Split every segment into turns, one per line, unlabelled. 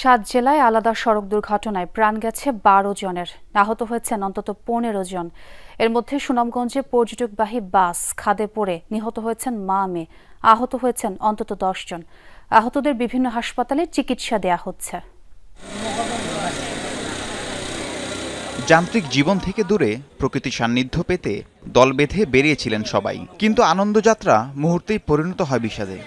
7 জেলায় আলাদা সড়ক দুর্ঘটনায় প্রাণ গেছে 12 জনের, আহত হয়েছেন অন্তত 15 জন। এর মধ্যে সুনামগঞ্জে পর্যটকবাহী বাস খাদে পড়ে নিহত হয়েছেন মা মেয়ে, আহত হয়েছেন অন্তত 10 জন। আহতদের বিভিন্ন হাসপাতালে চিকিৎসা দেয়া হচ্ছে।
যান্ত্রিক জীবন থেকে দূরে প্রকৃতির সান্নিধ্য পেতে দল বেঁধে বেরিয়েছিলেন সবাই, কিন্তু আনন্দযাত্রা মুহূর্তেই পরিণত হয় বিষাদে।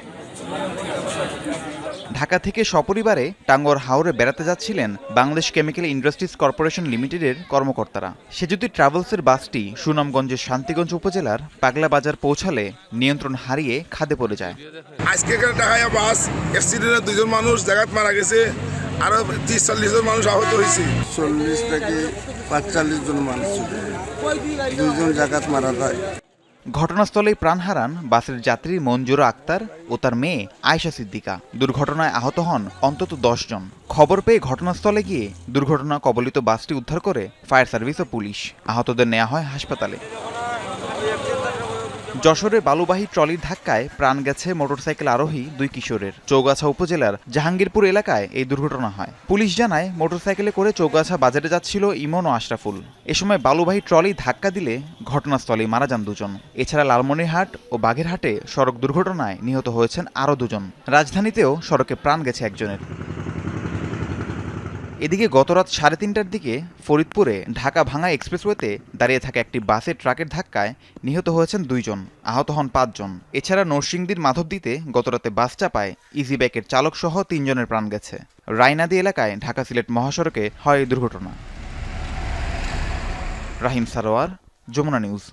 ঢাকা থেকে সপরিবারে টাঙ্গর হাওরে বেড়াতে যাচ্ছিলেন বাংলাদেশ কেমিক্যাল ইন্ডাস্ট্রিজ কর্পোরেশন লিমিটেডের কর্মকর্তারা। সেজুতি ট্রাভেলসের বাসটি সুনামগঞ্জের শান্তিগঞ্জ উপজেলার পাগলা বাজার পৌঁছালে নিয়ন্ত্রণ হারিয়ে খাদে পড়ে যায়।
আজকে ঢাকায় বাস অ্যাক্সিডেন্টে 2 জন মানুষ জায়গায় মারা গেছে, আরো 30-40 জন মানুষ আহত হয়েছে।
40 থেকে 45 জন মানুষ, 2 জন জায়গায় মারা যায়।
ঘটনাস্থলেই প্রাণ হারান বাসের যাত্রী মঞ্জুরা আক্তার ও তার মেয়ে আয়েশা সিদ্দিকা। দুর্ঘটনায় আহত হন অন্তত 10 জন। খবর পেয়ে ঘটনাস্থলে গিয়ে দুর্ঘটনা কবলিত বাসটি উদ্ধার করে ফায়ার সার্ভিস ও পুলিশ। আহতদের নেওয়া হয় হাসপাতালে। যশোরে বালুবাহী ট্রলির ধাক্কায় প্রাণ গেছে মোটরসাইকেল আরোহী 2 কিশোরের। চৌগাছা উপজেলার জাহাঙ্গীরপুর এলাকায় এই দুর্ঘটনা হয়। পুলিশ জানায়, মোটরসাইকেলে করে চৌগাছা বাজারে যাচ্ছিল ইমন ও আশরাফুল। এ সময় বালুবাহী ট্রলি ধাক্কা দিলে ঘটনাস্থলেই মারা যান 2 জন। এছাড়া লালমনিরহাট ও বাগেরহাটে সড়ক দুর্ঘটনায় নিহত হয়েছেন আরও 2 জন। রাজধানীতেও সড়কে প্রাণ গেছে 1 জনের। এদিকে গতরাত 3:30টার দিকে ফরিদপুরে ঢাকা ভাঙা এক্সপ্রেসওয়েতে দাঁড়িয়ে থাকা একটি বাসে ট্রাকের ধাক্কায় নিহত হয়েছেন 2 জন, আহত হন 5 জন। এছাড়া নরসিংদীর মাধবদীতে গতরাতে বাস চাপায় ইজি বাইকের চালক সহ 3 জনের প্রাণ গেছে। রায়নাদি এলাকায় ঢাকা সিলেট মহাসড়কে হয় এই দুর্ঘটনা। রাহিম সারোয়ার, যমুনা নিউজ।